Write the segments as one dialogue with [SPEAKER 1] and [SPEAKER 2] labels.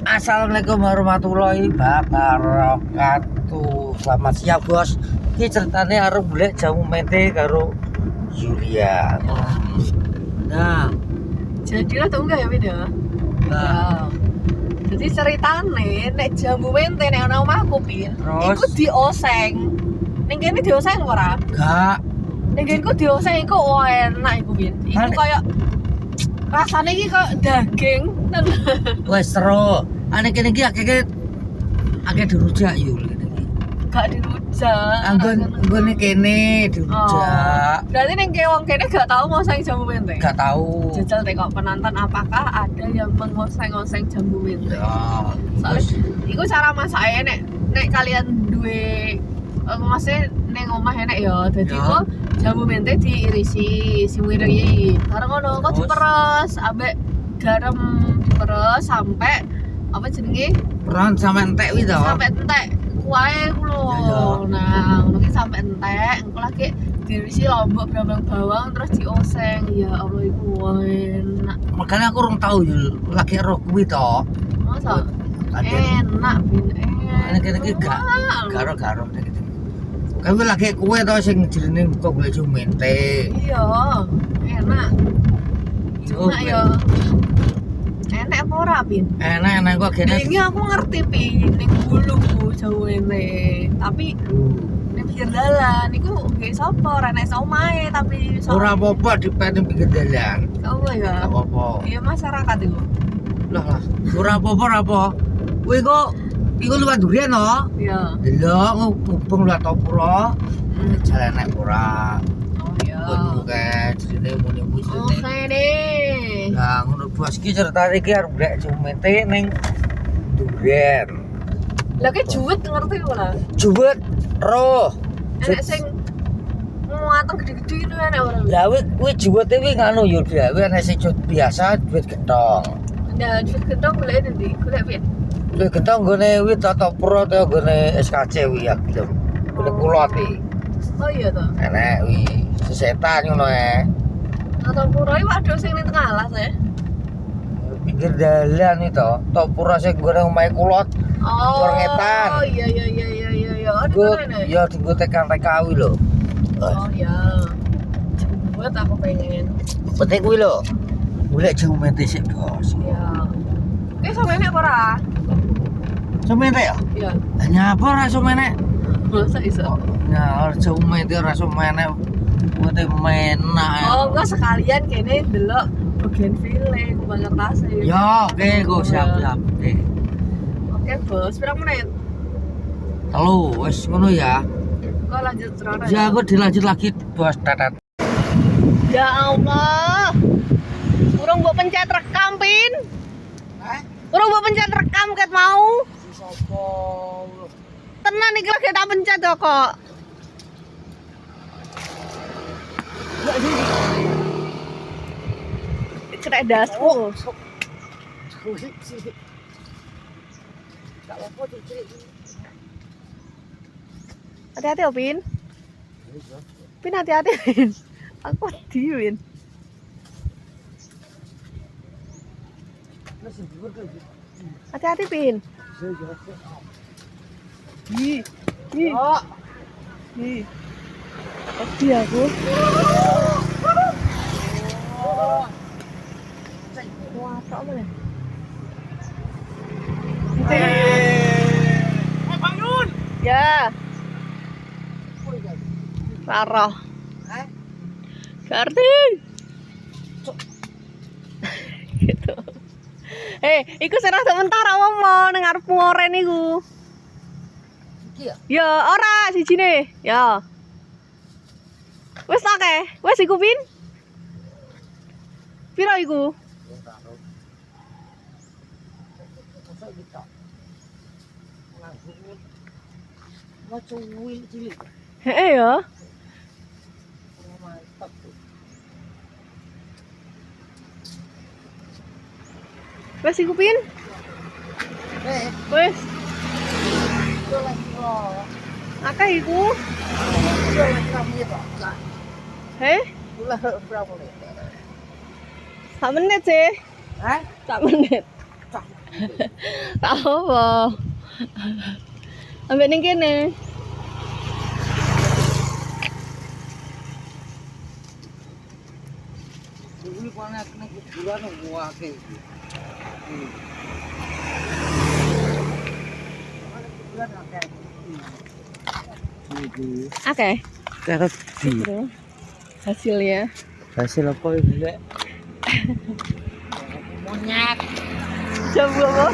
[SPEAKER 1] Assalamualaikum warahmatullahi wabarakatuh. Selamat siang bos. Ini ceritanya arep golek jamu mente karo Yulia. Nah,
[SPEAKER 2] jadi atau enggak ya beda?
[SPEAKER 1] nah.
[SPEAKER 2] Jadi ceritane nek jamu mente nek ana omahku pin, iku dioseng. Ning kene dioseng ora?
[SPEAKER 1] Gak.
[SPEAKER 2] Ning keneku dioseng iku enak iku pin. Iku koyo rasane iki koyo daging.
[SPEAKER 1] Wes seru. Ane kene iki akeh dirujak yo kene iki.
[SPEAKER 2] Gak dirujak.
[SPEAKER 1] Anggone kene dirujak.
[SPEAKER 2] Berarti ning wong kene gak tau ngoseng jamu mente.
[SPEAKER 1] Gak tahu.
[SPEAKER 2] Jajal tengok penonton apakah ada yang mengoseng-oseng jamu mente.
[SPEAKER 1] Ya.
[SPEAKER 2] Soalnya iku cara masaknya nek kalian duwe maksudnya ning omah enek ya. Dadi kok jamu mente diirisi, siwiri. Bareng ngono kok diperes ambek garam diperes sampai apa jenenge?
[SPEAKER 1] Peran sampe entek kuwi to.
[SPEAKER 2] Sampai entek kuahe ku lho. Nah, ngono ki sampai entek, engko lagi diirisi lombok bawang terus dioseng. Ya Allah iku enak.
[SPEAKER 1] Makanya aku urung tahu yo lagi ero kuwi to.
[SPEAKER 2] Masa? Enak bin
[SPEAKER 1] Ane kene iki garo-garo nek iki. Kamu lagi kue to sing jenenge kok golek jamu mente.
[SPEAKER 2] Iya, enak. Cuma ya enak apa ora, Pin?
[SPEAKER 1] Enak kok kene.
[SPEAKER 2] Ini aku ngerti, Pin, ning buluku jauh ini. Tapi ning pinggir dalan iku nggih sapa ora nek omahe tapi
[SPEAKER 1] Ora apa-apa dipene pinggir dalan.
[SPEAKER 2] apa ya?
[SPEAKER 1] Ora apa-apa.
[SPEAKER 2] Iya masyarakat itu.
[SPEAKER 1] Lah. Ora apa-apa ora apa. Kuwi kok iku luwih durian no.
[SPEAKER 2] Iya.
[SPEAKER 1] Delok ngubung luwih topuro. Jalan nek ora.
[SPEAKER 2] Oh iya.
[SPEAKER 1] Ngono kae jenenge muni-muni.
[SPEAKER 2] Oke deh.
[SPEAKER 1] Nah, ngono bos iki ceritane iki arep golek jamu mente ning durian.
[SPEAKER 2] Lah ki juwet ngerti ora?
[SPEAKER 1] Juwet roh.
[SPEAKER 2] Enak sing muatan gede-gede itu enak ora?
[SPEAKER 1] Lah kuwi juwete kuwi nganu yo dhewe ana sing juwet biasa, juwet gentong.
[SPEAKER 2] Nah, juwet gendong golek ndi? Golek Pin.
[SPEAKER 1] Juwet gentong gone kuwi Totopuro to gone SKC kuwi ya gitu. Gone kulot iki.
[SPEAKER 2] Oh iya to.
[SPEAKER 1] Enak kuwi sesetan ngono
[SPEAKER 2] Atau puroi waduh sing ning tengah alas ya.
[SPEAKER 1] Pinggir dalan itu, Topuro sing gone omahe kulot.
[SPEAKER 2] Oh.
[SPEAKER 1] Ngetan.
[SPEAKER 2] Oh iya.
[SPEAKER 1] Gue ya dienggo tekan TKW lho.
[SPEAKER 2] Oh iya. Buat aku pengen.
[SPEAKER 1] Penting kuwi lho. Golek jamu mente sik, Bos.
[SPEAKER 2] Iya. Oke, sama enek apa ora?
[SPEAKER 1] Jamu mente ya?
[SPEAKER 2] Iya.
[SPEAKER 1] Hanya apa ora jamu mente?
[SPEAKER 2] Masa iso?
[SPEAKER 1] Nah, jamu mente ora jamu mente. Mente menak.
[SPEAKER 2] Oh, enggak sekalian kene delok bagian file banyak rasa.
[SPEAKER 1] Ya, oke, go siap. Oke.
[SPEAKER 2] Oke, Bos. Berapa menit?
[SPEAKER 1] Halo, wes ngono ya.
[SPEAKER 2] Kok lanjut cerana.
[SPEAKER 1] Ya, aku dilanjut lagi, Bos. Tatat.
[SPEAKER 2] Ya Allah. Urung mbok pencet rekam, Pin. Urung mbok pencet rekam ket mau.
[SPEAKER 1] Sopo?
[SPEAKER 2] Tenan iki lagi tak pencet kok. Kena dasmu. Hati-hati ya, Pin. Pin hati-hati, Pin. Aku diwin. Hati-hati, Pin. Ih.
[SPEAKER 1] Oh,
[SPEAKER 2] Ih. Hati aku. Wah, tak boleh.
[SPEAKER 1] bangun.
[SPEAKER 2] Ya. Parah. Kartin. Gitu. Iku serah sementara ngomong ning arep ngoren iku.
[SPEAKER 1] Iki ya?
[SPEAKER 2] Ya, ora sijine. Ya. Wis akeh. Wis iku Pin. Piro iku? Heeh ya.
[SPEAKER 1] Mantap tuh.
[SPEAKER 2] Wis iku Pin. Wis. Akeh iku.
[SPEAKER 1] Berapa menit?
[SPEAKER 2] Sak menit sih.
[SPEAKER 1] Hah?
[SPEAKER 2] Sak menit. Tak apa. Ambek ning kene.
[SPEAKER 1] Kuwi panek nek kuburan wae.
[SPEAKER 2] Oke.
[SPEAKER 1] Terus di
[SPEAKER 2] Hasilnya.
[SPEAKER 1] hasil apa ya Lek? Monyet.
[SPEAKER 2] Jambu apa?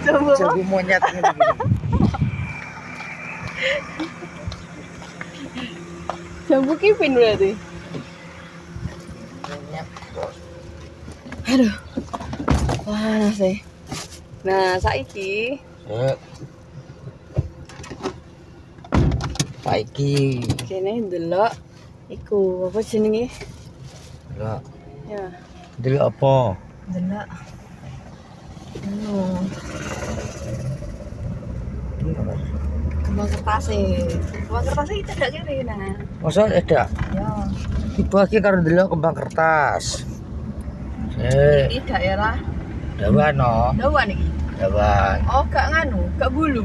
[SPEAKER 2] Jambu apa?
[SPEAKER 1] Jambu monyet ini.
[SPEAKER 2] Jambu kipin berarti.
[SPEAKER 1] Monyet, Bos.
[SPEAKER 2] Aduh. Panas sih. Nah, saiki
[SPEAKER 1] Saiki
[SPEAKER 2] kene ndelok iku apa jenenge?
[SPEAKER 1] lho,
[SPEAKER 2] Ya,
[SPEAKER 1] delok apa?
[SPEAKER 2] ndelok. Kembang kertas Kembang kertas itu tidak kene nah.
[SPEAKER 1] Masa ada?
[SPEAKER 2] Ya,
[SPEAKER 1] Dibagi karo delok kembang kertas.
[SPEAKER 2] di daerah
[SPEAKER 1] Dawan no,
[SPEAKER 2] Dawan iki.
[SPEAKER 1] dawan.
[SPEAKER 2] Oh, gak nganu, gak bulu.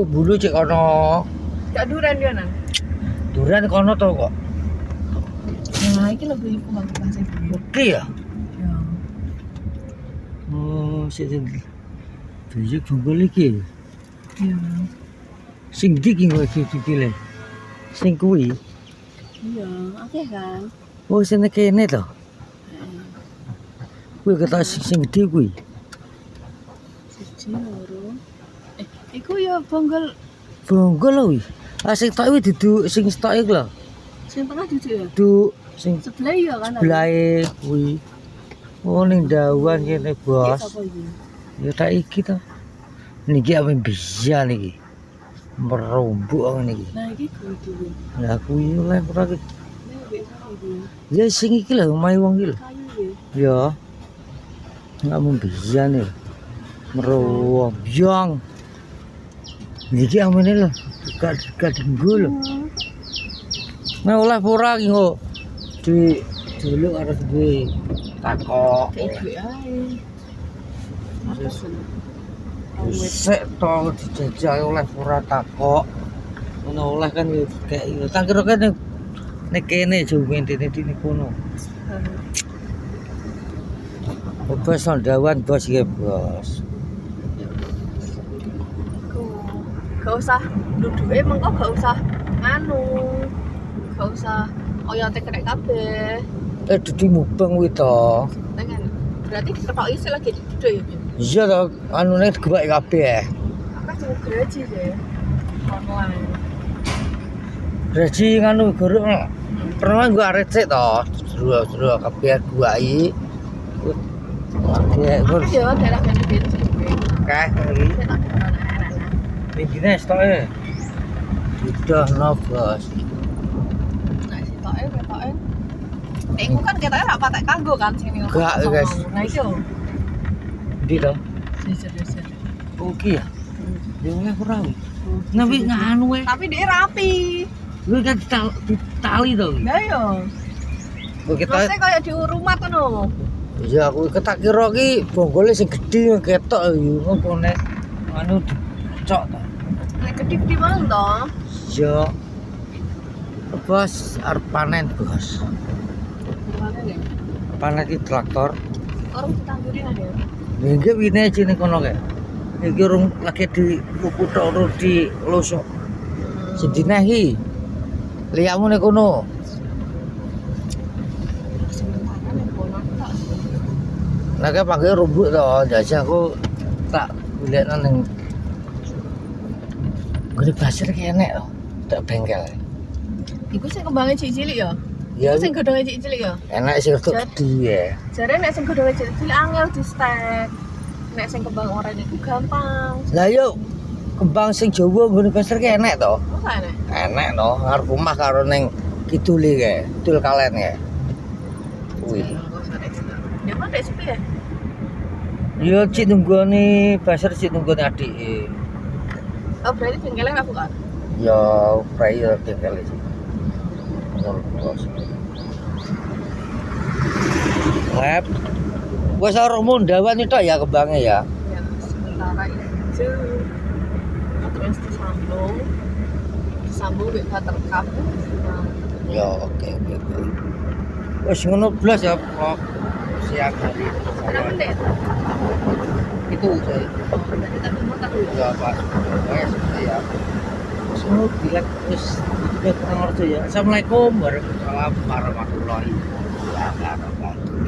[SPEAKER 1] Bulu cek kono.
[SPEAKER 2] Gak duren dia nang.
[SPEAKER 1] Durian kono to kok.
[SPEAKER 2] Nah, iki lebih kembang kertas iki.
[SPEAKER 1] Oke ya.
[SPEAKER 2] Ya.
[SPEAKER 1] Oh, sik Biji bonggol iki.
[SPEAKER 2] Iya.
[SPEAKER 1] Sing ndi ki iki le. Sing kuwi.
[SPEAKER 2] Iya, akeh kan.
[SPEAKER 1] Oh, sing kene to. Kuwi kata sing gede kuwi.
[SPEAKER 2] Siji loro. Iku ya bonggol
[SPEAKER 1] Bonggol lho kuwi. Ah sing tok kuwi dudu sing stok iku lho.
[SPEAKER 2] sing tengah duduk ya.
[SPEAKER 1] Du sing
[SPEAKER 2] Sebelah ya kan.
[SPEAKER 1] sebelahe kuwi. Oh ning dawan kene, Bos.
[SPEAKER 2] Apa iki?
[SPEAKER 1] Ya tak iki to. Niki apa bisa niki. Merumbuk ngene iki.
[SPEAKER 2] Nah, iki kudu.
[SPEAKER 1] Lah kuwi oleh ora ki.
[SPEAKER 2] Nek bisa iki.
[SPEAKER 1] Ya sing iki lho omahe wong iki lho.
[SPEAKER 2] Kayu
[SPEAKER 1] Ya.
[SPEAKER 2] ya.
[SPEAKER 1] Enggak mau bisa nih. Merobyong. Niki amene lho. Dekat denggo lho. Nah oleh ora ki kok. Dulu harus duwe takok.
[SPEAKER 2] Kayak duit ae. Apa sih?
[SPEAKER 1] Sik to dijajah oleh ora takok. Ngono oleh kan ya kayak ya tak kira kan nek kene jumen dene dene kono. Bos dawan bos iki bos.
[SPEAKER 2] Gak usah duduke mengko gak usah nganu. Gak usah oyote kena kabeh.
[SPEAKER 1] Dudu mubeng kuwi to.
[SPEAKER 2] Tengen. Berarti ketoki sih lagi duduk ya. Bin?
[SPEAKER 1] Iya to anune digewek kabeh.
[SPEAKER 2] Aku cuma gaji deh. Online.
[SPEAKER 1] Gaji nganu gorok. Pernah gua arek sik to. Jero kabeh guai. Ya,
[SPEAKER 2] Aku ya daerah ganti bensin.
[SPEAKER 1] Kah iki. Bintine stoke. Udah no bos.
[SPEAKER 2] Nah, sitoke ketoke. Nek iku kan ketoke gak patek kanggo kan sini.
[SPEAKER 1] Gak, guys.
[SPEAKER 2] Nah, itu.
[SPEAKER 1] Ndi to?
[SPEAKER 2] Deser-deser.
[SPEAKER 1] Oke ya. Ya oleh ora. Tapi nganu we.
[SPEAKER 2] Tapi dia rapi.
[SPEAKER 1] Lu kan ditali to.
[SPEAKER 2] Lah yo.
[SPEAKER 1] Kok kita
[SPEAKER 2] Maksudnya kayak di rumah kan no.
[SPEAKER 1] iya aku ketak kira ki bonggole sing gedhe ketok yo ngopo nek anu dicok to.
[SPEAKER 2] Nek gede-gede banget toh.
[SPEAKER 1] Iya. Bos arep panen bos.
[SPEAKER 2] Gimana nih?
[SPEAKER 1] Panen iki traktor.
[SPEAKER 2] Orang ditandurin ada.
[SPEAKER 1] Nggih wine cine kono kae. Iki urung lagi di pupuk tok urung di losok. Sedinahi. Liamu nek kono.
[SPEAKER 2] Sementara nek kono tak.
[SPEAKER 1] Lah kae panggil rumbuk to, jajah aku tak golek nang gede pasir ki enek to. Tak bengkel.
[SPEAKER 2] Iku sing kembangnya cilik-cilik ya.
[SPEAKER 1] Ya
[SPEAKER 2] Iku sing godhonge cilik-cilik ya.
[SPEAKER 1] enak sing rada gedhe ya.
[SPEAKER 2] Jare nek sing godhonge cilik-cilik angel di stek. Nek sing kembang oranye iku gampang.
[SPEAKER 1] Lah yo kembang sing Jawa nggone pasir ki enek to.
[SPEAKER 2] Masa nek?
[SPEAKER 1] Enek to, ngarep omah karo ning kidule kae, kidul kalen kae. Kuwi.
[SPEAKER 2] Dia mah dek sepi ya.
[SPEAKER 1] Yo cik nunggone pasir cik nunggone adike.
[SPEAKER 2] Oh berarti bengkelnya nggak buka?
[SPEAKER 1] Ya, prayo bengkel iki. Bos. Lep. Wes ora mundawan itu ya kembange ya.
[SPEAKER 2] Iya. antara itu terus disambung ke buttercup. Nah,
[SPEAKER 1] Ya oke oke oke. Wis ngono blas ya kok siang hari.
[SPEAKER 2] berapa menit?
[SPEAKER 1] Itu saya.
[SPEAKER 2] Oh, berarti tak muter dulu.
[SPEAKER 1] Ya Pak. Wes saya. Semua bilang terus kurang ngerti ya. Assalamualaikum warahmatullahi wabarakatuh.